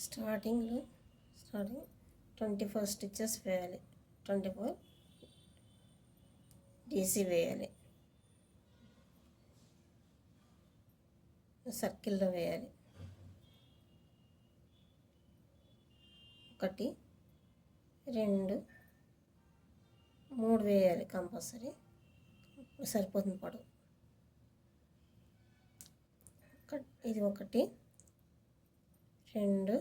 Starting 24 stitches వేయాలి. 24 DC వేయాలి. సర్కిల్లో వేయాలి. 1 2 3 వేయాలి కంపల్సరీ. సరిపోతుంది పొడవు. ఇది 1 2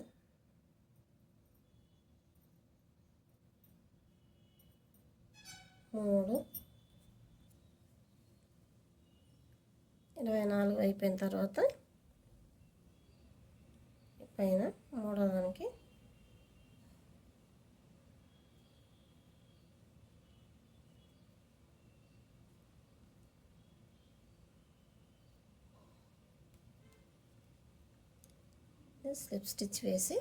3 24 అయిపోయిన తర్వాత పైన మూడో దానికి స్లిప్ స్టిచ్ వేసి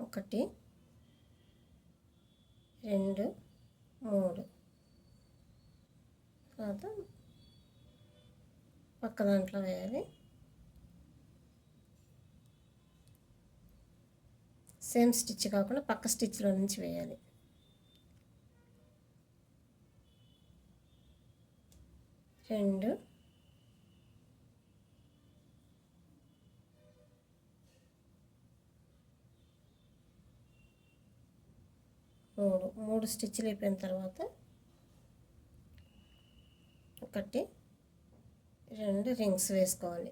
ఒకటి 2 3 తర్వాత పక్క దాంట్లో వేయాలి. సేమ్ స్టిచ్ కాకుండా పక్క స్టిచ్లో నుంచి వేయాలి. 2 3 స్టిచ్లు అయిపోయిన తర్వాత 1 2 రింగ్స్ వేసుకోవాలి.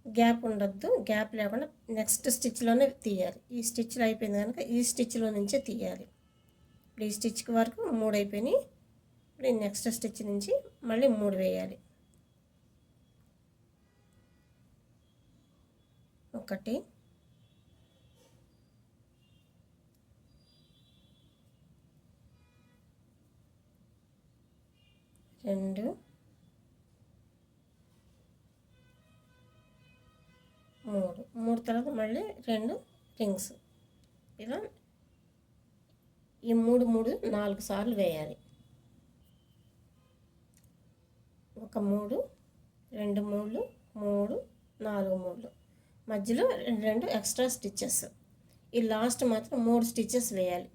గ్యాప్ ఉండొద్దు. గ్యాప్ లేకుండా నెక్స్ట్ స్టిచ్లోనే తీయాలి. ఈ స్టిచ్లో అయిపోయింది కనుక ఈ స్టిచ్లో నుంచే తీయాలి. ఇప్పుడు ఈ స్టిచ్కి వరకు 3 అయిపోయినాయి. ఇప్పుడు నెక్స్ట్ స్టిచ్ నుంచి మళ్ళీ 3 వేయాలి. 1 2 3 తర్వాత మళ్ళీ 2 రింగ్స్. ఇలా ఈ 3 4 సార్లు వేయాలి. 1 3 2 3 3 4 3 మధ్యలో 2 ఎక్స్ట్రా స్టిచ్చెస్. ఈ లాస్ట్ మాత్రం 3 స్టిచ్చెస్ వేయాలి.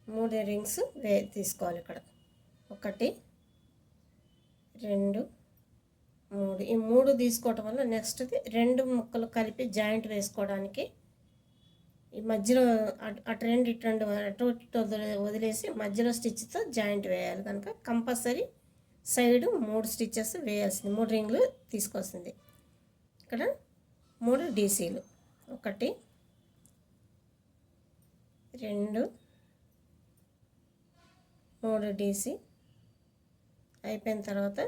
3 రింగ్స్ తీసుకోవాలి. ఇక్కడ 1 2 3 ఈ 3 తీసుకోవటం వల్ల నెక్స్ట్ది 2 ముక్కలు కలిపి జాయింట్ వేసుకోవడానికి ఈ మధ్యలో అటు 2 ఇటు 2 అటు వదిలేసి మధ్యలో స్టిచ్తో జాయింట్ వేయాలి. కనుక కంపల్సరీ సైడు 3 స్టిచ్చెస్ వేయాల్సింది. 3 రింగ్లు తీసుకొస్తుంది. ఇక్కడ 3 డీసీలు. 1 2 3 డీసీ అయిపోయిన తర్వాత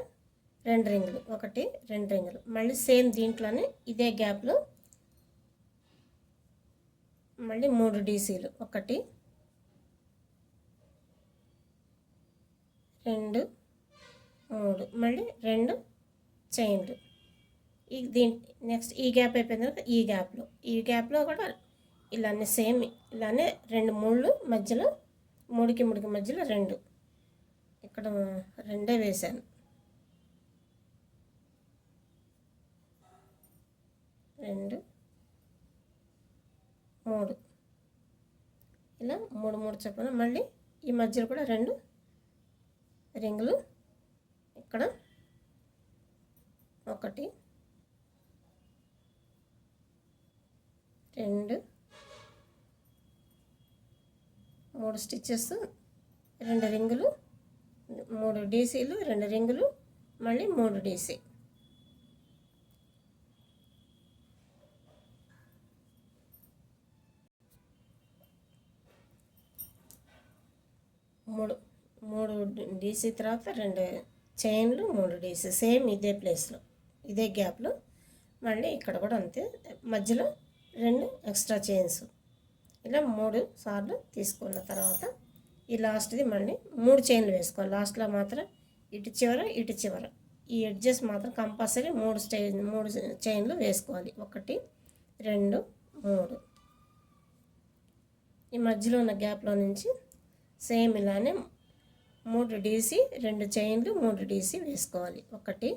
2 రింగులు. 1 2 రింగులు. మళ్ళీ సేమ్ దీంట్లోనే ఇదే గ్యాప్లో మళ్ళీ 3 డీసీలు. 1 2 3 మళ్ళీ 2 చైన్లు. నెక్స్ట్ ఈ గ్యాప్ అయిపోయిన తర్వాత ఈ గ్యాప్లో కూడా ఇలానే సేమ్ ఇలానే 2 3 మధ్యలో 3కి మధ్యలో 2 ఇక్కడ 2 వేసాను. 2 3 ఇలా 3 3 చొప్పున మళ్ళీ ఈ మధ్యలో కూడా 2 రింగులు. ఇక్కడ 1 2 3 స్టిచ్చెస్ 2 రింగులు 3 డీసీలు 2 రింగులు మళ్ళీ 3 డీసీ. మూడు డీసీ తర్వాత 2 చైన్లు 3 డీసీ సేమ్ ఇదే ప్లేస్లో ఇదే గ్యాప్లో మళ్ళీ ఇక్కడ కూడా అంతే. మధ్యలో 2 ఎక్స్ట్రా చైన్స్. ఇలా 3 సార్లు తీసుకున్న తర్వాత ఈ లాస్ట్ది మళ్ళీ 3 చైన్లు వేసుకోవాలి. లాస్ట్లో మాత్రం ఇటు చివర ఈ ఎడ్జెస్ మాత్రం కంపల్సరీ 3 చైన్లు వేసుకోవాలి. 1 2 3 ఈ మధ్యలో ఉన్న గ్యాప్లో నుంచి సేమ్ ఇలానే 3 డీసీ 2 చైన్లు 3 డీసీ వేసుకోవాలి. 1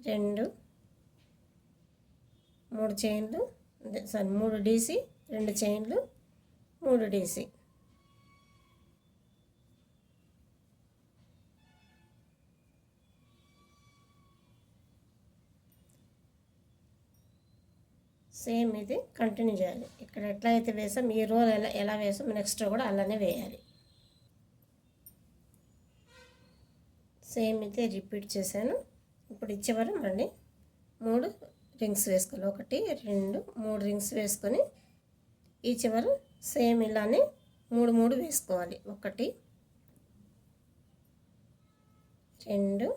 2 3 చైన్లు, 3 డీసీ 2 చైన్లు 3 డీసీ. సేమ్ ఇది కంటిన్యూ చేయాలి. ఇక్కడ ఎట్లా అయితే వేసాం ఈ రో ఎలా వేసాం నెక్స్ట్ రో కూడా అలానే వేయాలి. సేమ్ అయితే రిపీట్ చేశాను. ఇప్పుడు ఇచ్చేవారు మళ్ళీ 3 రింగ్స్ వేసుకోవాలి. 1 2 3 రింగ్స్ వేసుకొని ఈ చివరు సేమ్ ఇలానే 3 వేసుకోవాలి. 1 2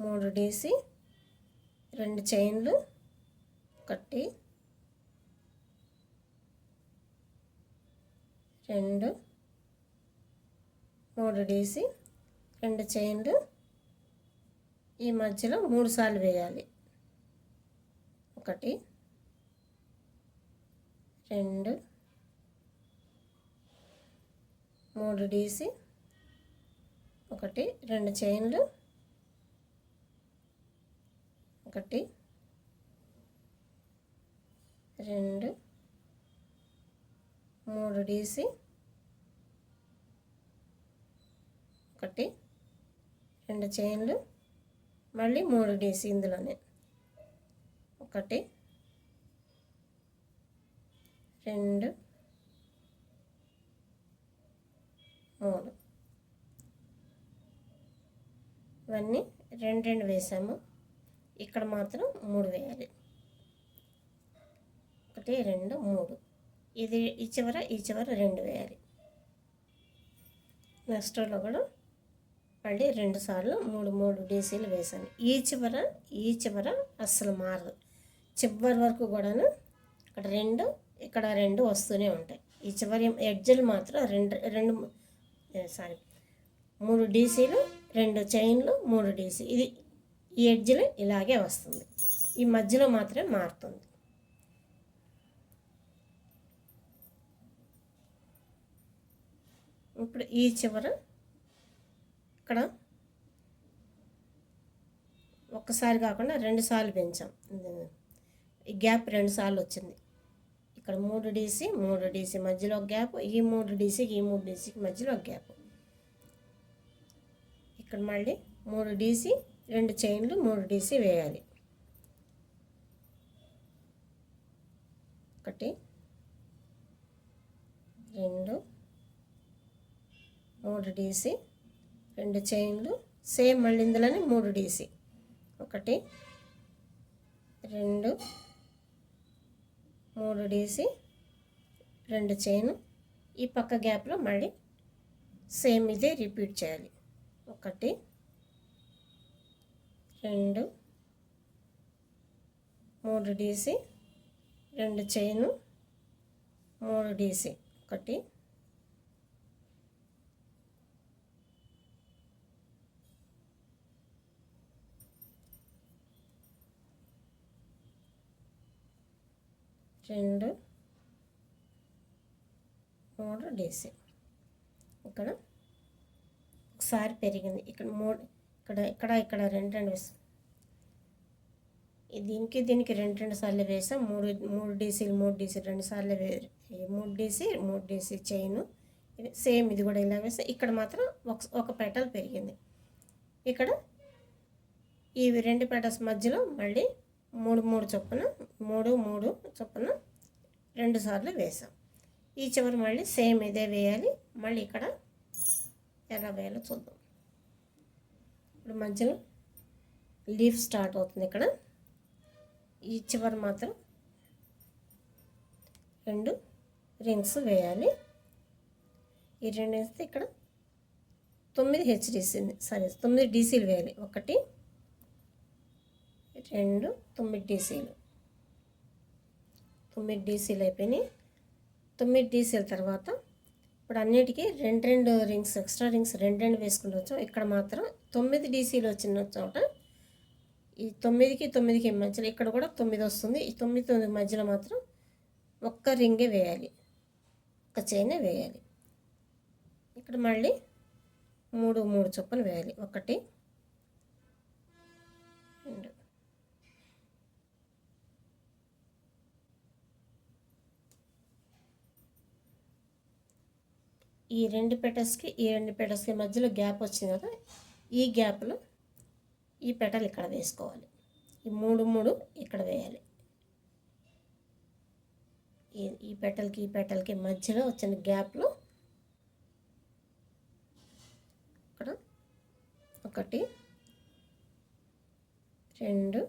3 డీసీ 2 చైన్లు 1 2 3 డీసీ 2 చైన్లు ఈ మధ్యలో 3 సార్లు వేయాలి. 1 2 3 డీసీ 1 2 చైన్లు 1 2 3 డీసీ 1 2 చైన్లు మళ్ళీ 3 డీసీ ఇందులోనే 1 2 3 ఇవన్నీ 2 వేసాము. ఇక్కడ మాత్రం 3 వేయాలి. 1 2 3 ఇది ఈ చివర 2 వేయాలి. నెక్స్ట్ రోలో కూడా మళ్ళీ 2 సార్లు 3 డీసీలు వేసాను. ఈ చివర అస్సలు మారదు. చివరి వరకు కూడాను ఇక్కడ 2 వస్తూనే ఉంటాయి. ఈ చివరి ఎడ్జలు మాత్రం 3 డీసీలు 2 చైన్లు 3 డీసీ ఇది ఈ ఎడ్జ్లు ఇలాగే వస్తుంది. ఈ మధ్యలో మాత్రమే మారుతుంది. ఇప్పుడు ఈ చివర ఇక్కడ ఒక్కసారి కాకుండా 2 సార్లు పెంచాం. ఈ గ్యాప్ 2 సార్లు వచ్చింది. ఇక్కడ 3 డీసీ మధ్యలో ఒక గ్యాప్, ఈ 3 డీసీకి 3 ఒక గ్యాప్. ఇక్కడ మళ్ళీ 3 డీసీ 2 చైన్లు 3 డీసీ వేయాలి. 1 2 3 డీసీ 2 చైన్లు సేమ్ మళ్ళీ ఇందులోనే 3 డీసీ 1 2 3 డీసీ 2 చైన్ ఈ పక్క గ్యాప్లో మళ్ళీ సేమ్ ఇదే రిపీట్ చేయాలి. 1 2 3 డీసీ 2 చైను 3 డీసీ 1 2 3 డీసీ. ఇక్కడ ఒకసారి పెరిగింది. ఇక్కడ 3 ఇక్కడ 2 వేస్తాం. దీనికి 2 సార్లు వేసాం. 3 డీసీలు 2 సార్లు 3 డీసీ చైను సేమ్ ఇది కూడా ఇలా వేస్తాం. ఇక్కడ మాత్రం ఒక పెటల్ పెరిగింది. ఇక్కడ ఈ 2 పెటల్స్ మధ్యలో మళ్ళీ 3 చొప్పున 3 చొప్పున 2 సార్లు వేసాం. ఈ చివరి మళ్ళీ సేమ్ ఇదే వేయాలి. మళ్ళీ ఇక్కడ ఎలా వేయాలో చూద్దాం. ఇప్పుడు మధ్యలో లీఫ్ స్టార్ట్ అవుతుంది. ఇక్కడ ఈ చివరి మాత్రం 2 రింగ్స్ వేయాలి. ఈ 2 వేస్తే ఇక్కడ 9 హెచ్డీసీ 9 డీసీలు వేయాలి. 1 2 9 డీసీలు 9 డీసీలు అయిపోయినాయి. 9 డీసీల తర్వాత ఇప్పుడు అన్నిటికీ 2 రింగ్స్ ఎక్స్ట్రా రింగ్స్ 2 వేసుకుంటూ వచ్చాం. ఇక్కడ మాత్రం 9 డీసీలు వచ్చిన చోట ఈ 9కి 9కి మధ్యలో ఇక్కడ కూడా 9 వస్తుంది. ఈ 9 మధ్యలో మాత్రం ఒక్క రింగే వేయాలి. ఒక్క చైనే వేయాలి. ఇక్కడ మళ్ళీ 3 చొప్పున వేయాలి. 1 2 ఈ 2 పెటల్స్కి ఈ 2 పెటల్స్కి మధ్యలో గ్యాప్ వచ్చింది కదా, ఈ గ్యాప్లో ఈ పెటల్ ఇక్కడ వేసుకోవాలి. ఈ 3 ఇక్కడ వేయాలి. ఈ పెటల్కి ఈ పెటల్కి మధ్యలో వచ్చిన గ్యాప్లో ఇక్కడ 1 2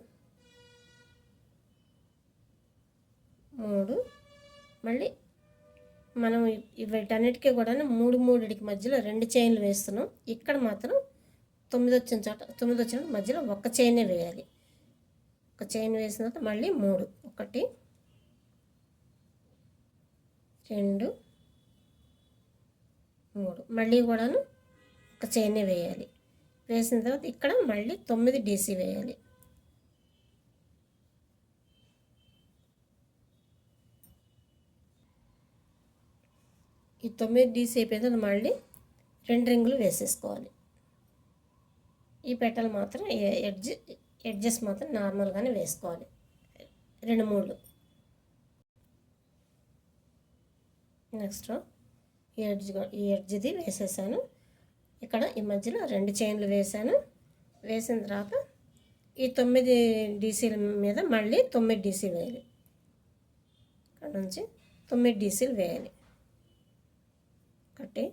3 మళ్ళీ మనం వీటన్నిటికీ కూడా 3 మధ్యలో 2 చైన్లు వేస్తున్నాం. ఇక్కడ మాత్రం 9 వచ్చిన చోట 9 వచ్చిన మధ్యలో ఒక చైనే వేయాలి. ఒక చైన్ వేసిన తర్వాత మళ్ళీ 3 1 2 3 మళ్ళీ కూడాను ఒక చైనే వేయాలి. వేసిన తర్వాత ఇక్కడ మళ్ళీ 9 డీసీ వేయాలి. ఈ 9 డీసీ అయిపోయిన తర్వాత మళ్ళీ 2 రింగులు వేసేసుకోవాలి. ఈ పెటల్ మాత్రం ఎడ్జెస్ మాత్రం నార్మల్గానే వేసుకోవాలి. 2 నెక్స్ట్ ఈ ఎడ్జ్ది వేసేసాను. ఇక్కడ ఈ మధ్యలో 2 చైన్లు వేసాను. వేసిన తర్వాత ఈ 9 డీసీల మీద మళ్ళీ 9 డీసీ వేయాలి. ఇక్కడ నుంచి 9 డీసీలు వేయాలి. 1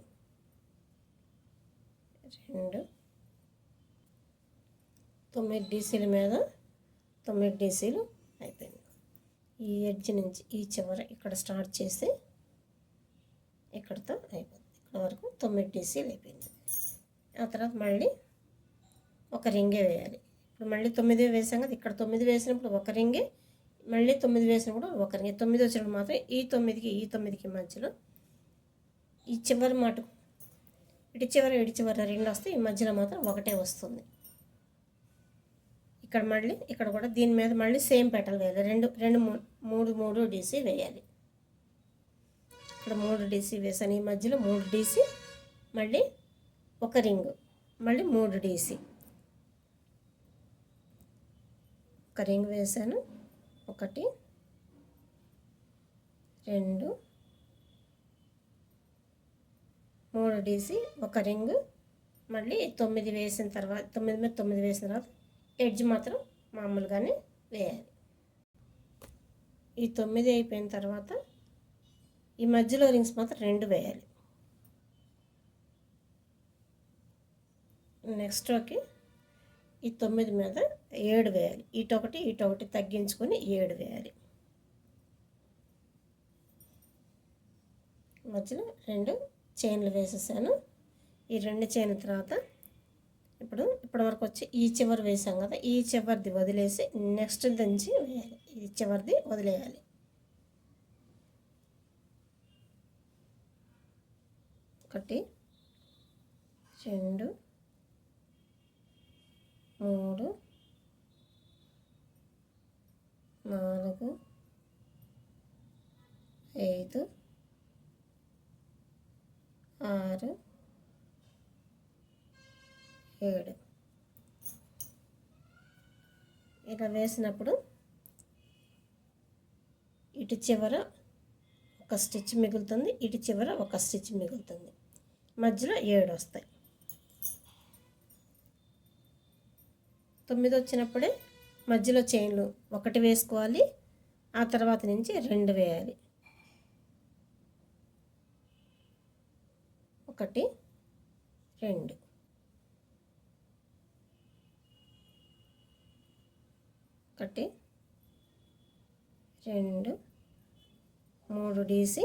2 9 డీసీల మీద 9 డీసీలు అయిపోయింది. ఈ ఎడ్జ్ నుంచి ఈ చివర ఇక్కడ స్టార్ట్ చేసి ఇక్కడతో అయిపోయింది. ఇక్కడ వరకు 9 డీసీలు అయిపోయింది. ఆ తర్వాత మళ్ళీ ఒక రింగే వేయాలి. ఇప్పుడు మళ్ళీ 9 వేసాం కదా, ఇక్కడ 9 వేసినప్పుడు ఒక రింగే, మళ్ళీ 9 వేసినప్పుడు ఒక రింగే. 9 వచ్చినప్పుడు మాత్రం ఈ 9కి మధ్యలో ఈ చివరి మటుకు ఇటు చివర 2 వస్తాయి. ఈ మధ్యలో మాత్రం ఒకటే వస్తుంది. ఇక్కడ మళ్ళీ ఇక్కడ కూడా దీని మీద మళ్ళీ సేమ్ పెటల్ వేయాలి. 3 డీసీ వేయాలి. ఇక్కడ 3 డీసీ వేసాను. ఈ మధ్యలో 3 డీసీ, మళ్ళీ ఒక రింగు, మళ్ళీ 3 డీసీ, ఒక రింగ్ వేసాను. 1 2 3 డీసీ, ఒక రింగు, మళ్ళీ 9 వేసిన తర్వాత 9 మీద 9 వేసిన తర్వాత ఎడ్జ్ మాత్రం మామూలుగానే వేయాలి. ఈ 9 అయిపోయిన తర్వాత ఈ మధ్యలో రింగ్స్ మాత్రం 2 వేయాలి. నెక్స్ట్ రోకి ఈ 9 మీద 7 వేయాలి. ఇటొకటి తగ్గించుకొని 7 వేయాలి. మధ్యలో 2 చైన్లు వేసేసాను. ఈ 2 చైన్ల తర్వాత ఇప్పటివరకు వచ్చి ఈ చివరి వేసాం కదా, ఈ చివరిది వదిలేసి నెక్స్ట్ దంచి వేయాలి. ఈ చివరిది వదిలేయాలి. ఒకటి 2 3 4 5 6 7 ఇలా వేసినప్పుడు ఇటు చివర ఒక స్టిచ్ మిగులుతుంది, ఇటు చివర ఒక స్టిచ్ మిగులుతుంది. మధ్యలో 7 వస్తాయి. 9 వచ్చినప్పుడే మధ్యలో చైన్లు 1 వేసుకోవాలి. ఆ తర్వాత నుంచి 2 వేయాలి. 1 2 1 2 3 డీసీ,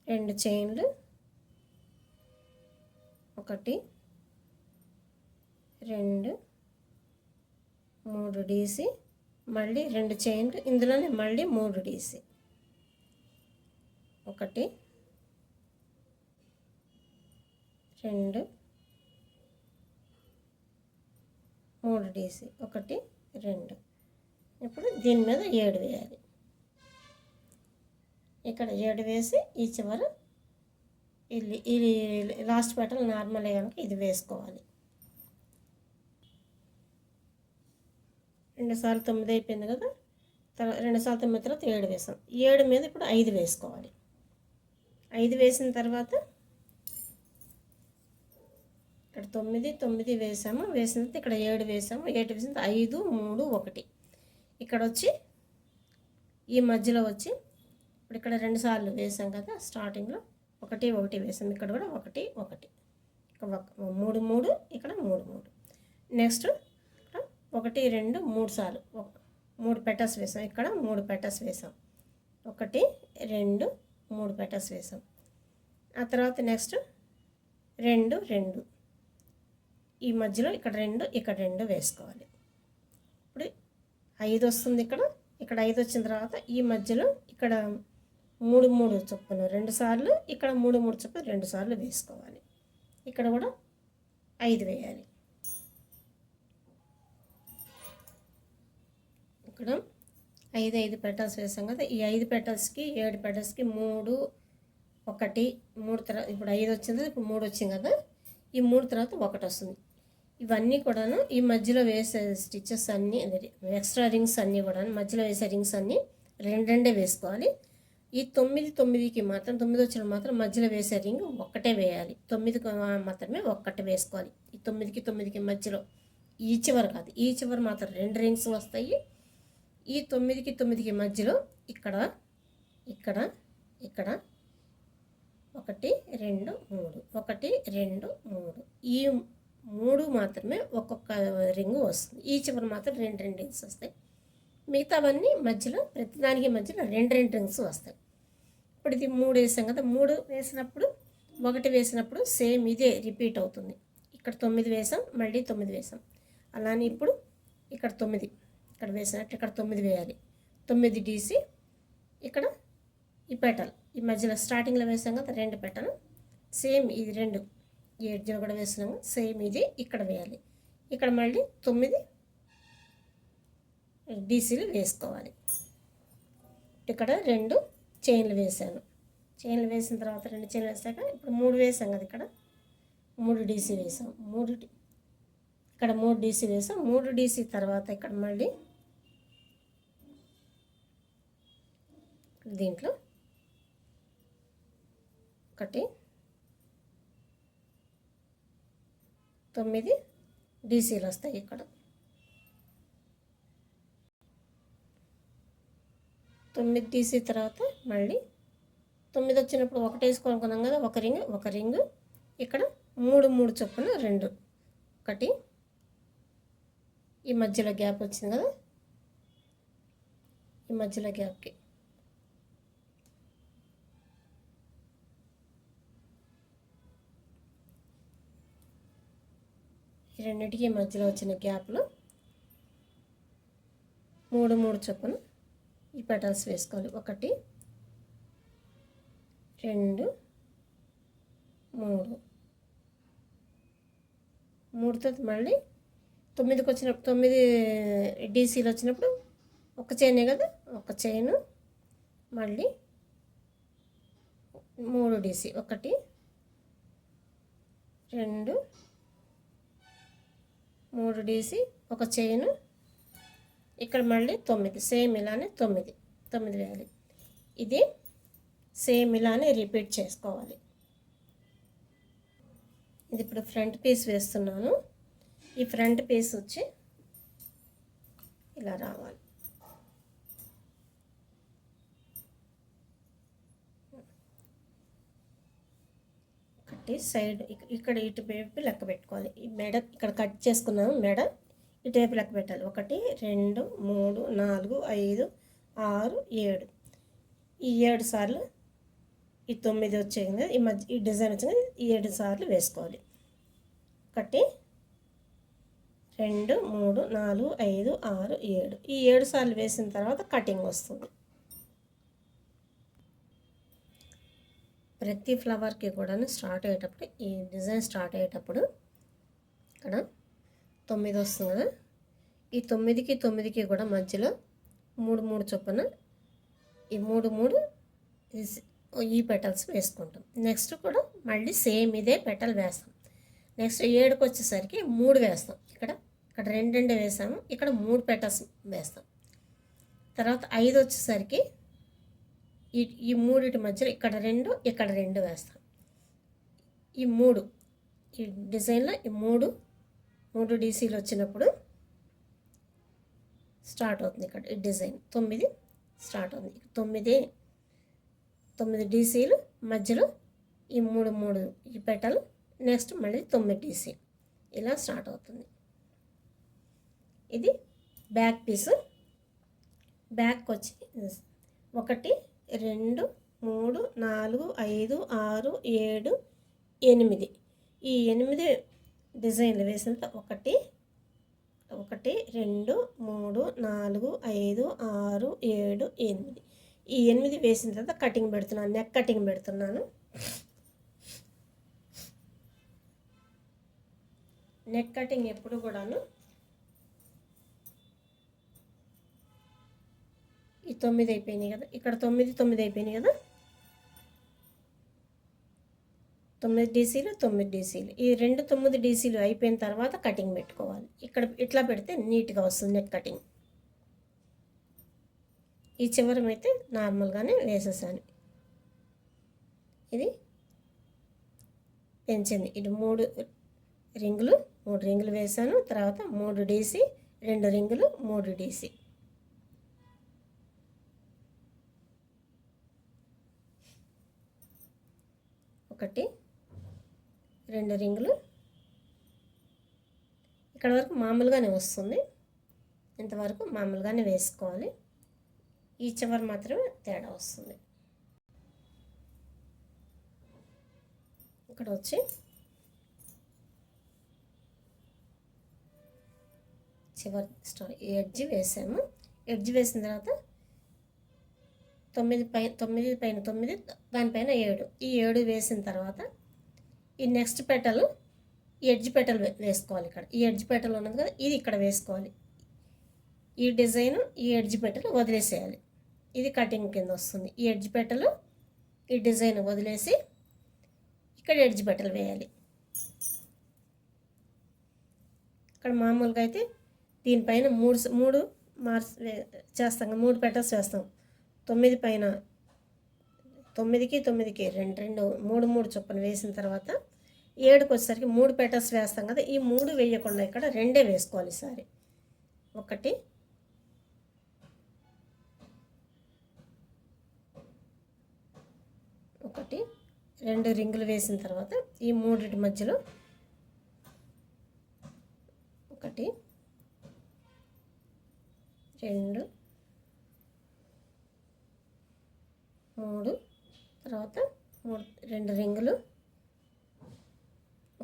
2 చైన్లు, 1 2 3 డీసీ, మళ్ళీ 2 చైన్లు, ఇందులోనే మళ్ళీ 3 డీసీ, 1 2 3 డీసీ, 1 2. ఇప్పుడు దీని మీద 7 వేయాలి. ఇక్కడ 7 వేసి ఈ చివర ఇది లాస్ట్ పెటల్ నార్మల్ కనుక ఇది వేసుకోవాలి. 2 సార్లు 9 అయిపోయింది కదా. 2 సార్లు 9 తర్వాత 7 వేసాం. 7 మీద ఇప్పుడు 5 వేసుకోవాలి. 5 వేసిన తర్వాత ఇక్కడ 9 వేసాము. వేసిన తర్వాత ఇక్కడ 7 వేసాము. 7 వేసిన 5 3 1 ఇక్కడ వచ్చి ఈ మధ్యలో వచ్చి ఇప్పుడు ఇక్కడ 2 సార్లు వేసాం కదా. స్టార్టింగ్లో 1 1 వేసాం. ఇక్కడ కూడా 1 1 ఇక్కడ 3 3 ఇక్కడ 3 3 నెక్స్ట్ 1 2 3 సార్లు 3 పెటల్స్ వేసాం. ఇక్కడ 3 పెటల్స్ వేసాం. 1 2 3 పెటల్స్ వేసాం. ఆ తర్వాత నెక్స్ట్ 2 2 ఈ మధ్యలో ఇక్కడ 2 వేసుకోవాలి. ఇప్పుడు 5 వస్తుంది. ఇక్కడ 5 వచ్చిన తర్వాత ఈ మధ్యలో ఇక్కడ 3 3 చొప్పున 2 సార్లు, ఇక్కడ 3 3 చొప్పున 2 సార్లు వేసుకోవాలి. ఇక్కడ కూడా 5 వేయాలి. ఇక్కడ 5 5 పెటల్స్ వేసాం కదా. ఈ 5 పెటల్స్కి 7 పెటల్స్కి 3 1 3 తర్వాత ఇప్పుడు 5 వచ్చింది, ఇప్పుడు 3 వచ్చింది కదా. ఈ 3 తర్వాత 1 వస్తుంది. ఇవన్నీ కూడాను ఈ మధ్యలో వేసే స్టిచెస్ అన్నీ ఎక్స్ట్రా రింగ్స్ అన్నీ కూడా మధ్యలో వేసే రింగ్స్ అన్నీ 2 వేసుకోవాలి. ఈ 9 9కి మాత్రం 9 వచ్చిన మాత్రం మధ్యలో వేసే రింగ్ 1 వేయాలి. 9కి మాత్రమే 1 వేసుకోవాలి. ఈ 9కి 9కి మధ్యలో ఈ చివరి కాదు, ఈ చివరి మాత్రం 2 రింగ్స్ వస్తాయి. ఈ 9కి 9కి మధ్యలో ఇక్కడ ఇక్కడ ఇక్కడ 1 2 3 1 2 3 ఈ 3 మాత్రమే ఒక్కొక్క రింగు వస్తుంది. ఈ చివరి మాత్రం 2 రింగ్స్ వస్తాయి. మిగతావన్నీ మధ్యలో ప్రతిదానికి మధ్యలో 2 రింగ్స్ వస్తాయి. ఇప్పుడు ఇది 3 వేసాం కదా. 3 వేసినప్పుడు 1 వేసినప్పుడు సేమ్ ఇదే రిపీట్ అవుతుంది. ఇక్కడ 9 వేసాం, మళ్ళీ 9 వేసాం. అలానే ఇప్పుడు ఇక్కడ 9 ఇక్కడ వేసినట్టు ఇక్కడ 9 వేయాలి. 9 డీసి ఇక్కడ ఈ పెటల్ ఈ మధ్యలో స్టార్టింగ్లో వేసాం కదా 2 పెటల్ సేమ్ ఇది 2 ఈ ఎడ్జ్లో కూడా వేసినాము. సేమ్ ఇది ఇక్కడ వేయాలి. ఇక్కడ మళ్ళీ 9 డీసీలు వేసుకోవాలి. ఇక్కడ 2 చైన్లు వేసాను. చైన్లు వేసిన తర్వాత 2 చైన్లు వేసాక ఇప్పుడు 3 వేసాం కదా. ఇక్కడ 3 డీసీ వేసాం. ఇక్కడ 3 డీసీ వేసాం. 3 డీసీ తర్వాత ఇక్కడ మళ్ళీ దీంట్లో 1 9 డీసీలు వస్తాయి. ఇక్కడ 9 డీసీ తర్వాత మళ్ళీ 9 వచ్చినప్పుడు 1 వేసుకోనుకున్నాం కదా. ఒక రింగు ఇక్కడ 3 3 చొప్పున 2 1 ఈ మధ్యలో గ్యాప్ వచ్చింది కదా. ఈ మధ్యలో గ్యాప్కి ఈ రెండింటికి మధ్యలో వచ్చిన గ్యాప్లో 3 3 చొప్పున ఈ పెటల్స్ వేసుకోవాలి. 1 2 3 తర్వాత మళ్ళీ 9కి వచ్చినప్పుడు 9 డీసీలు వచ్చినప్పుడు ఒక చైనే కదా. ఒక చైను మళ్ళీ 3 డీసీ 1 2 3 డీసీ ఒక చైను ఇక్కడ మళ్ళీ 9 సేమ్ ఇలానే 9 వేయాలి. ఇది సేమ్ ఇలానే రిపీట్ చేసుకోవాలి. ఇది ఇప్పుడు ఫ్రంట్ పీస్ వేస్తున్నాను. ఈ ఫ్రంట్ పీస్ వచ్చి ఇలా రావాలి. సైడ్ ఇక్కడ ఇటువైపు లెక్క పెట్టుకోవాలి. ఈ మెడ ఇక్కడ కట్ చేసుకున్నాము. మెడ ఇటువైపు లెక్క పెట్టాలి. 1 2 3 4 5 6 7 ఈ 7 సార్లు ఈ 9 వచ్చేది ఈ మధ్య ఈ డిజైన్ వచ్చింది. ఈ 7 సార్లు వేసుకోవాలి. 1 2 3 4 5 6 7 ఈ 7 సార్లు వేసిన తర్వాత కటింగ్ వస్తుంది. ప్రతి ఫ్లవర్కి కూడా స్టార్ట్ అయ్యేటప్పుడు ఈ డిజైన్ స్టార్ట్ అయ్యేటప్పుడు ఇక్కడ 9 వస్తుంది కదా. ఈ 9కి 9కి కూడా మధ్యలో 3 3 చొప్పున ఈ 3 3 ఈ పెటల్స్ వేసుకుంటాం. నెక్స్ట్ కూడా మళ్ళీ సేమ్ ఇదే పెటల్ వేస్తాం. నెక్స్ట్ 7కి వచ్చేసరికి 3 వేస్తాం. ఇక్కడ రెండు వేసాము, ఇక్కడ 3 పెటల్స్ వేస్తాం. తర్వాత 5 వచ్చేసరికి ఈ మూడిటి మధ్యలో ఇక్కడ 2 వేస్తాం. ఈ డిజైన్లో ఈ మూడు డీసీలు వచ్చినప్పుడు స్టార్ట్ అవుతుంది. ఇక్కడ ఈ డిజైన్ 9 స్టార్ట్ అవుతుంది. 9 డీసీలు మధ్యలో ఈ 3 ఈ పెటల్, నెక్స్ట్ మళ్ళీ 9 డీసీ ఇలా స్టార్ట్ అవుతుంది. ఇది బ్యాక్ పీసు. బ్యాక్ వచ్చి 1 2 3 4 5 6 7 8 ఈ 8 డిజైన్లు వేసిన 1 2 3 4 5 6 7 8 ఈ 8 వేసిన తర్వాత కటింగ్ పెడుతున్నాను. నెక్ కటింగ్ పెడుతున్నాను. నెక్ కటింగ్ ఎప్పుడు కూడాను ఈ 9 అయిపోయినాయి కదా, ఇక్కడ 9 అయిపోయినాయి కదా, 9 డీసీలు 9 డీసీలు ఈ 9 డీసీలు అయిపోయిన తర్వాత కటింగ్ పెట్టుకోవాలి. ఇక్కడ ఇట్లా పెడితే నీట్గా వస్తుంది నెక్ కటింగ్. ఈ చివరమైతే నార్మల్గానే వేసేసాను. ఇది పెంచింది. ఇది 3 రింగులు వేసాను. తర్వాత 3 డీసీ 2 రింగులు 3 డీసీ. ఒకటి 2 రింగులు. ఇక్కడ వరకు మామూలుగానే వస్తుంది. ఇంతవరకు మామూలుగానే వేసుకోవాలి. ఈ చివరి మాత్రమే తేడా వస్తుంది. ఇక్కడ వచ్చి చివరి ఎడ్జ్ వేసాము. ఎడ్జ్ వేసిన తర్వాత 9 పైన 9 దానిపైన 7 ఈ 7 వేసిన తర్వాత ఈ నెక్స్ట్ పెటల్ ఈ ఎడ్జ్ పెటల్ వేసుకోవాలి. ఇక్కడ ఈ ఎడ్జ్ పెటల్ ఉన్నది కదా, ఇది ఇక్కడ వేసుకోవాలి. ఈ డిజైన్ ఈ ఎడ్జ్ పెటల్ వదిలేసేయాలి. ఇది కటింగ్ కింద వస్తుంది. ఈ ఎడ్జ్ పెటల్ ఈ డిజైన్ వదిలేసి ఇక్కడ ఎడ్జ్ పెటల్ వేయాలి. ఇక్కడ మామూలుగా అయితే దీనిపైన 3 మార్క్స్ చేస్తాం, 3 పెటల్స్ వేస్తాం. 9 పైన 9కి 9కి 2 3 చొప్పున వేసిన తర్వాత 7కి వచ్చేసరికి 3 పెటల్స్ వేస్తాం కదా, ఈ 3 వేయకుండా ఇక్కడ 2 వేసుకోవాలి. ఈసారి 1 2 రింగులు వేసిన తర్వాత ఈ 3 మధ్యలో 1 2 3 తర్వాత 2 రింగులు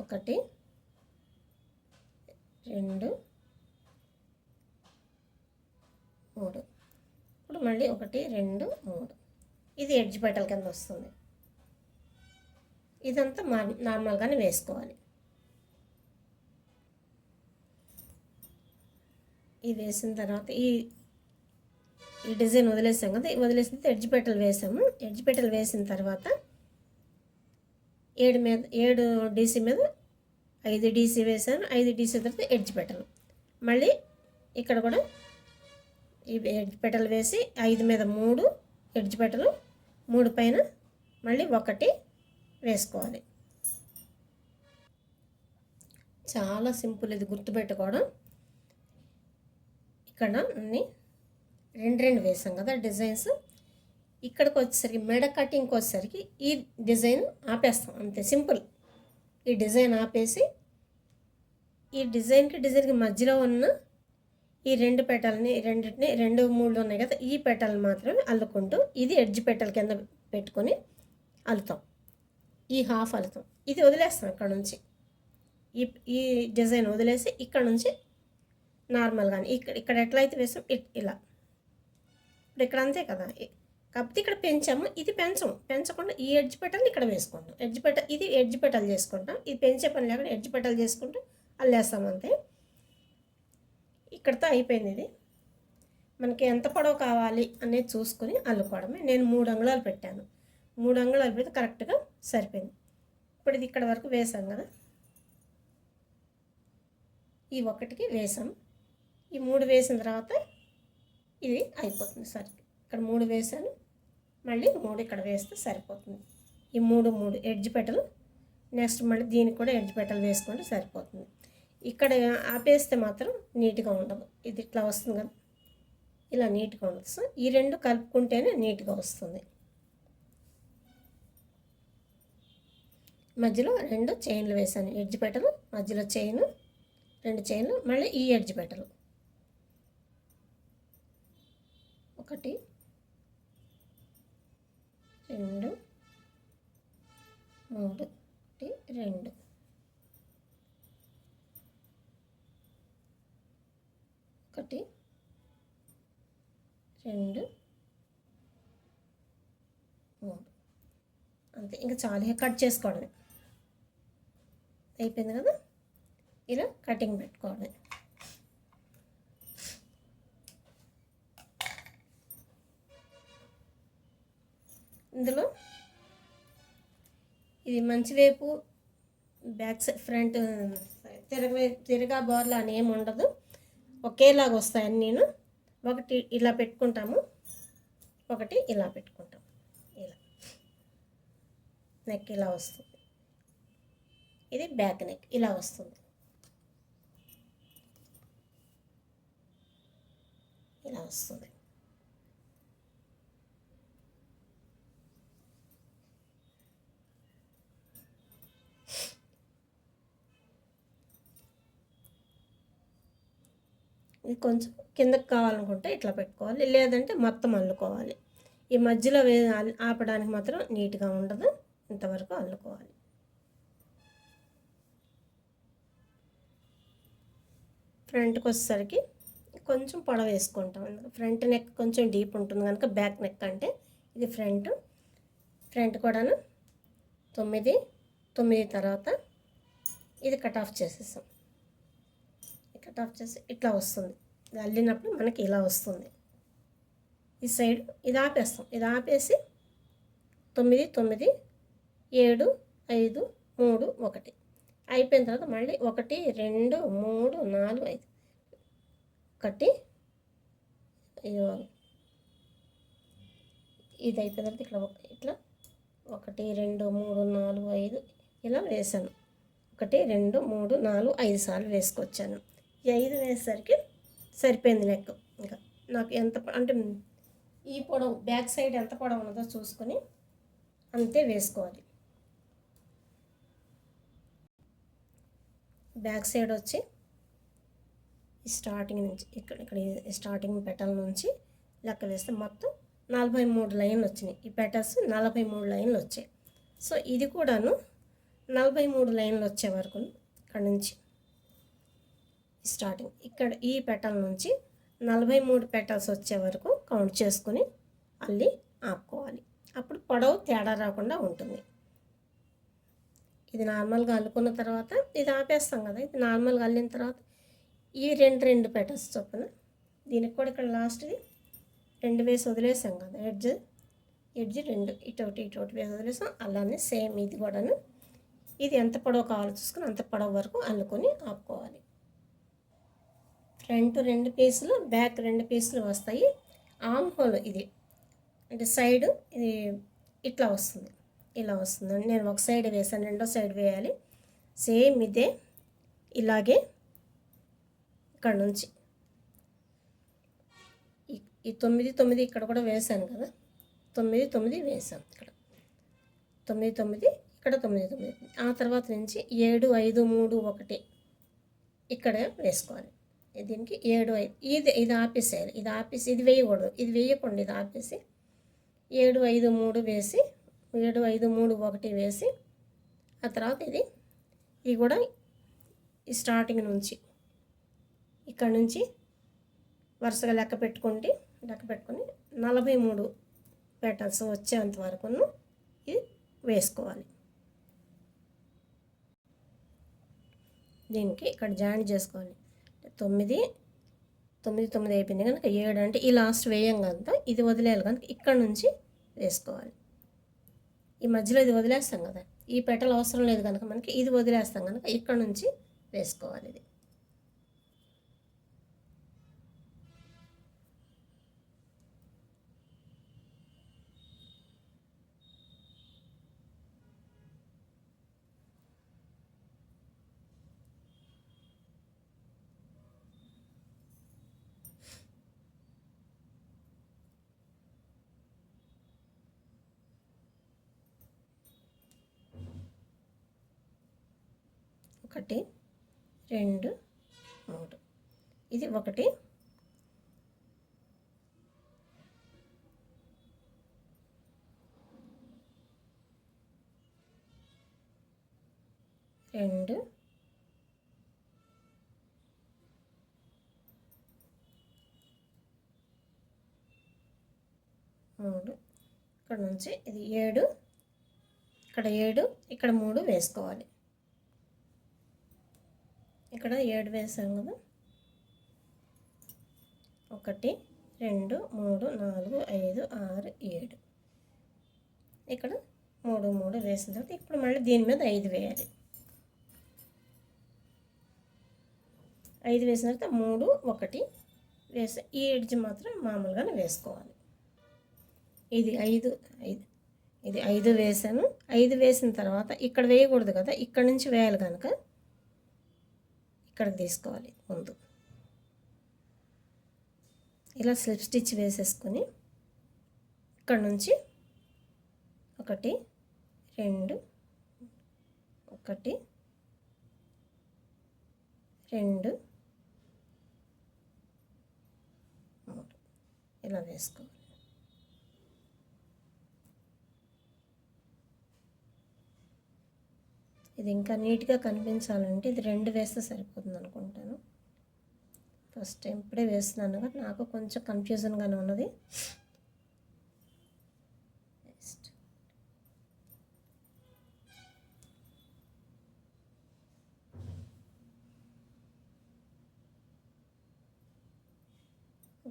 1 2 3 ఇప్పుడు మళ్ళీ 1 2 3 ఇది ఎడ్జ్ పెటల్ కింద వస్తుంది. ఇదంతా నార్మల్గానే వేసుకోవాలి. ఇది వేసిన తర్వాత ఈ డిజైన్ వదిలేసాం కదా, వదిలేసిన ఎడ్జ్ పెటల్ వేసాము. ఎడ్జ్ పెటల్ వేసిన తర్వాత 7 డీసీ మీద 5 డీసీ వేసాను. 5 డీసీ తర్వాత ఎడ్జ్ పెటల్, మళ్ళీ ఇక్కడ కూడా ఈ ఎడ్జ్ పెటల్ వేసి 5 మీద 3 ఎడ్జ్ పెటల్, 3 పైన మళ్ళీ 1 వేసుకోవాలి. చాలా సింపుల్, ఇది గుర్తుపెట్టుకోవడం. ఇక్కడ అన్ని 2 వేసాం కదా డిజైన్స్. ఇక్కడికి వచ్చేసరికి మెడ కటింగ్కి వచ్చేసరికి ఈ డిజైన్ ఆపేస్తాం, అంతే సింపుల్. ఈ డిజైన్ ఆపేసి ఈ డిజైన్కి మధ్యలో ఉన్న ఈ 2 పెటల్ని రెండింటిని 2 3 ఉన్నాయి కదా, ఈ పెటల్ మాత్రమే అల్లుకుంటూ ఇది ఎడ్జ్ పెటల్ కింద పెట్టుకొని అల్లుతాం. ఈ హాఫ్ అల్లుతాం. ఇది వదిలేస్తాం. ఇక్కడ నుంచి ఈ డిజైన్ వదిలేసి ఇక్కడ నుంచి నార్మల్గానే ఇక్కడ ఎట్లయితే వేసాం ఇలా ఇప్పుడు ఇక్కడ అంతే కదా. కాకపోతే ఇక్కడ పెంచాము, ఇది పెంచకుండా ఈ ఎడ్జ్ పెటల్ని ఇక్కడ వేసుకుంటాం. ఇది ఎడ్జ్ పెటల్ చేసుకుంటాం. ఇది పెంచే పని లేకుండా ఎడ్జ్ పెటల్ చేసుకుంటూ అల్లేస్తాం అంతే. ఇక్కడితో అయిపోయింది. ఇది మనకి ఎంత పొడవు కావాలి అనేది చూసుకొని అల్లుకోవడమే. నేను 3 అంగుళాలు పెట్టాను. 3 అంగుళాలు పెడితే కరెక్ట్గా సరిపోయింది. ఇప్పుడు ఇది ఇక్కడ వరకు వేసాం కదా, ఈ ఒకటికి వేసాం. ఈ 3 వేసిన తర్వాత ఇది అయిపోతుంది. సరే, ఇక్కడ 3 వేసాను, మళ్ళీ 3 ఇక్కడ వేస్తే సరిపోతుంది. ఈ 3 ఎడ్జ్ పెటలు, నెక్స్ట్ మళ్ళీ దీనికి కూడా ఎడ్జ్ పెటలు వేసుకుంటే సరిపోతుంది. ఇక్కడ ఆపేస్తే మాత్రం నీట్గా ఉండదు. ఇది ఇట్లా వస్తుంది కదా, ఇలా నీట్గా ఉండదు. సో ఈ 2 కలుపుకుంటేనే నీట్గా వస్తుంది. మధ్యలో 2 చైన్లు వేసాను, ఎడ్జ్ పెటలు, మధ్యలో చైను, 2 చైన్లు, మళ్ళీ ఈ ఎడ్జ్ పెటలు, 1 2 3 1 2 1 2 3 అంతే. ఇంకా చాలా కట్ చేసుకోవడమే, అయిపోయింది కదా. ఇలా కటింగ్ పెట్టుకోవడమే. ఇందులో ఇది మంచి వైపు బ్యాక్ సైడ్ ఫ్రంట్ తిరగా బోర్లా అని ఏమి ఉండదు, ఒకేలాగా వస్తాయి అన్నీను. ఒకటి ఇలా పెట్టుకుంటాము, ఒకటి ఇలా పెట్టుకుంటాం. ఇలా నెక్ ఇలా వస్తుంది, ఇది బ్యాక్ నెక్ ఇలా వస్తుంది, ఇలా వస్తుంది. ఇది కొంచెం కిందకి కావాలనుకుంటే ఇట్లా పెట్టుకోవాలి, లేదంటే మొత్తం అల్లుకోవాలి. ఈ మధ్యలో ఆపడానికి మాత్రం నీట్గా ఉండదు, ఇంతవరకు అల్లుకోవాలి. ఫ్రంట్కి వచ్చేసరికి కొంచెం పొడవు వేసుకుంటాం. ఫ్రంట్ నెక్ కొంచెం డీప్ ఉంటుంది కనుక బ్యాక్ నెక్ అంటే ఇది ఫ్రంట్ కూడాను 9 తర్వాత ఇది కట్ ఆఫ్ చేసేసాం. కట్ ఆఫ్ చేసి ఇట్లా వస్తుంది, ఇది అల్లినప్పుడు మనకి ఇలా వస్తుంది. ఈ సైడ్ ఇది ఆపేస్తాం, ఇది ఆపేసి 9 9 7 5 3 1 అయిపోయిన తర్వాత మళ్ళీ 1 2 3 4 5 1 ఇది అయిపోయిన తర్వాత ఇట్లా 1 2 3 4 5 ఇలా వేసాను. 1 2 3 4 5 సార్లు వేసుకొచ్చాను. ఈ 5 వేసేసరికి సరిపోయింది నెక్. ఇంకా నాకు ఎంత అంటే ఈ పొడవు బ్యాక్ సైడ్ ఎంత పొడవు ఉన్నదో చూసుకొని అంతే వేసుకోవాలి. బ్యాక్ సైడ్ వచ్చి స్టార్టింగ్ నుంచి ఇక్కడ స్టార్టింగ్ పెటల్ నుంచి లెక్క వేస్తే మొత్తం 43 లైన్లు వచ్చినాయి. ఈ పెటల్స్ 43 లైన్లు వచ్చాయి. సో ఇది కూడాను 43 లైన్లు వచ్చే వరకు ఇక్కడ నుంచి స్టార్టింగ్ ఇక్కడ ఈ పెటల్ నుంచి 43 పెటల్స్ వచ్చే వరకు కౌంట్ చేసుకుని అల్లి ఆపుకోవాలి. అప్పుడు పొడవు తేడా రాకుండా ఉంటుంది. ఇది నార్మల్గా అల్లుకున్న తర్వాత ఇది ఆపేస్తాం కదా, ఇది నార్మల్గా అల్లిన తర్వాత ఈ 2 పెటల్స్ చొప్పున దీనికి కూడా ఇక్కడ లాస్ట్ది 2 వేసి వదిలేసాం కదా, ఎడ్జ్ 2 ఇటొకటి వేసి వదిలేసాం. అలానే సేమ్ ఇది కూడాను ఇది ఎంత పొడవు కావాలో చూసుకుని అంత పొడవు వరకు అల్లుకొని ఆపుకోవాలి. ఫ్రంట్ 2 పీసులు, బ్యాక్ 2 పీసులు వస్తాయి. ఆర్మ్ హోల్ ఇది అంటే సైడ్ ఇది ఇట్లా వస్తుంది, ఇలా వస్తుంది. నేను ఒక సైడ్ వేసాను, రెండో సైడ్ వేయాలి. సేమ్ ఇదే ఇలాగే ఇక్కడ నుంచి ఈ 9 9 ఇక్కడ కూడా వేసాను కదా, 9 9 వేసాం. ఇక్కడ 9 9 ఇక్కడ 9 9 ఆ తర్వాత నుంచి 7 5 3 1 ఇక్కడ వేసుకోవాలి. దీనికి 7 5 ఇది ఆపేసేయాలి. ఇది ఆపేసి ఇది వేయకూడదు, ఇది వేయకుండా ఇది ఆపేసి 7 5 3 వేసి 7 5 3 1 వేసి ఆ తర్వాత ఇది కూడా ఈ స్టార్టింగ్ నుంచి ఇక్కడ నుంచి వరుసగా లెక్క పెట్టుకొని 43 పెటల్స్ వచ్చేంత వరకు ఇది వేసుకోవాలి. దీనికి ఇక్కడ జాయింట్ చేసుకోవాలి. 9 9 అయిపోయింది కనుక 7 అంటే ఈ లాస్ట్ వేయం కనుక ఇది వదిలేయాలి కనుక ఇక్కడ నుంచి వేసుకోవాలి. ఈ మధ్యలో ఇది వదిలేస్తాం కదా, ఈ పెటల్ అవసరం లేదు కనుక మనకి ఇది వదిలేస్తాం కనుక ఇక్కడ నుంచి వేసుకోవాలి ఇది. ఒకటి, రెండు, మూడు. ఇది ఒకటి, రెండు, మూడు. ఇక్కడ నుంచి ఇది 7, ఇక్కడ 7, ఇక్కడ 3 వేసుకోవాలి. ఇక్కడ 7 వేసాం కదా, 1, 2, 3, 4, 5, 6, 7. ఇక్కడ 3, 3 వేసిన తర్వాత ఇప్పుడు మళ్ళీ దీని మీద 5 వేయాలి. 5 వేసిన తర్వాత 3, 1 వేసి ఈ ఎడ్జ్ మాత్రం మామూలుగానే వేసుకోవాలి. ఇది 5 ఇది 5 వేసాను. 5 వేసిన తర్వాత ఇక్కడ వేయకూడదు కదా, ఇక్కడ నుంచి వేయాలి కనుక ఇక్కడికి తీసుకోవాలి ముందు. ఇలా స్లిప్ స్టిచ్ వేసేసుకొని ఇక్కడ నుంచి 1, 2, 1, 2, 3 ఇలా వేసుకోవాలి. ఇది ఇంకా నీట్గా కనిపించాలంటే ఇది 2 వేస్తే సరిపోతుంది అనుకుంటాను. ఫస్ట్ టైం ఇప్పుడే వేస్తున్నాను కదా, నాకు కొంచెం కన్ఫ్యూజన్గానే ఉన్నది.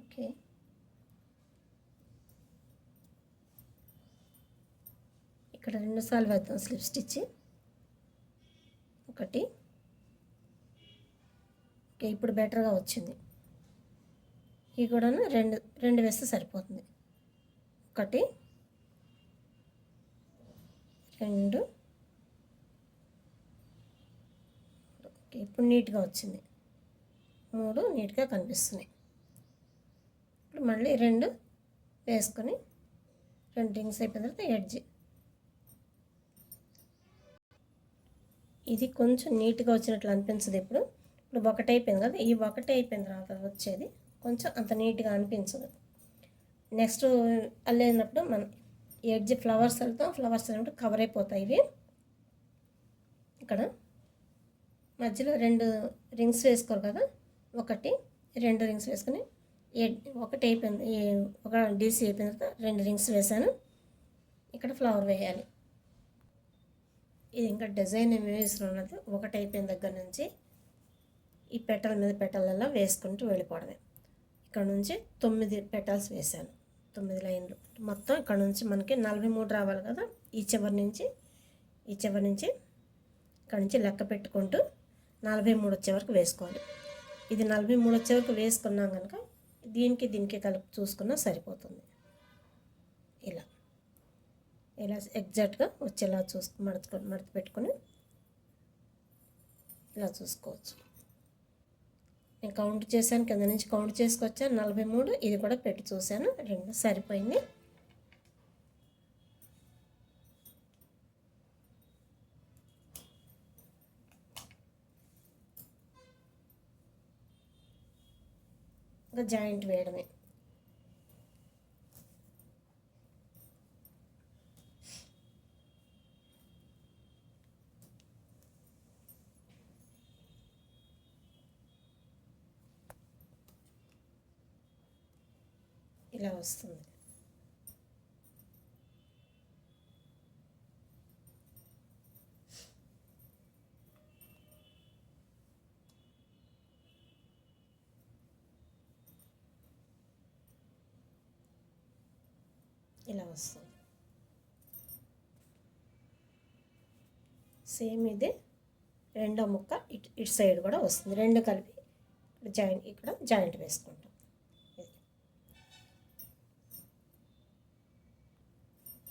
ఓకే, ఇక్కడ 2 సార్లు వేద్దాం స్లిప్ స్టిచ్. 1, ఓకే, ఇప్పుడు బెటర్గా వచ్చింది. ఇవి కూడా 2 వేస్తే సరిపోతుంది. 1, 2, ఓకే, ఇప్పుడు నీట్గా వచ్చింది. 3 నీట్గా కనిపిస్తున్నాయి. ఇప్పుడు మళ్ళీ 2 వేసుకొని 2 రింగ్స్ అయిపోయిన తర్వాత ఎడ్జ్. ఇది కొంచెం నీట్గా వచ్చినట్లు అనిపించదు. ఇప్పుడు 1 అయిపోయింది కదా, ఈ 1 అయిపోయిన తర్వాత వచ్చేది కొంచెం అంత నీట్గా అనిపించదు. నెక్స్ట్ అల్లేనప్పుడు మనం ఎడ్జ్ ఫ్లవర్స్ వెళ్తాం, ఫ్లవర్స్ వెళ్ళినప్పుడు కవర్ అయిపోతాయి ఇవి. ఇక్కడ మధ్యలో 2 రింగ్స్ వేసుకోరు కదా, 1, 2 రింగ్స్ వేసుకొని 1 అయిపోయింది. ఒక డీసీ అయిపోయిన తర్వాత 2 రింగ్స్ వేసాను. ఇక్కడ ఫ్లవర్ వేయాలి. ఇది ఇంకా డిజైన్ ఏమి వేసిన ఉన్నది. 1 అయిపోయిన దగ్గర నుంచి ఈ పెటల్ మీద పెటల్లో వేసుకుంటూ వెళ్ళిపోవడమే. ఇక్కడ నుంచి 9 పెటల్స్ వేసాను, 9 లైన్లు మొత్తం. ఇక్కడ నుంచి మనకి 43 రావాలి కదా, ఈ చివరి నుంచి ఇక్కడ నుంచి లెక్క పెట్టుకుంటూ 43 వచ్చే వరకు వేసుకోవాలి. ఇది 43 వచ్చే వరకు వేసుకున్నాం కనుక దీనికి కలిపి చూసుకున్నా సరిపోతుంది. ఇలా ఎగ్జాక్ట్గా వచ్చేలా మడత పెట్టుకొని ఇలా చూసుకోవచ్చు. నేను కౌంట్ చేశాను, కింద నుంచి కౌంట్ చేసుకొచ్చాను 43. ఇది కూడా పెట్టి చూశాను, 2 సరిపోయింది. ఇంకా జాయింట్ వేయడమే. ఇలా వస్తుంది. ఇలా వస్తుంది. సేమ్ ఇది రెండో ముక్క ఇటు సైడ్ కూడా వస్తుంది. రెండు కలిపి ఇక్కడ జాయింట్ వేసుకుంటాం.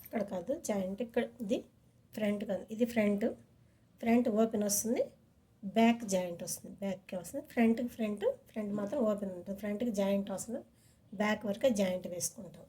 ఇక్కడ కాదు జాయింట్, ఇక్కడ ఇది ఫ్రంట్ కాదు, ఇది ఫ్రంట్ ఓపెన్ వస్తుంది, బ్యాక్ జాయింట్ వస్తుంది, బ్యాక్కి వస్తుంది. ఫ్రంట్ మాత్రం ఓపెన్ ఉంటుంది. ఫ్రంట్కి జాయింట్ వస్తుంది, బ్యాక్ వరకు జాయింట్ వేసుకుంటాం.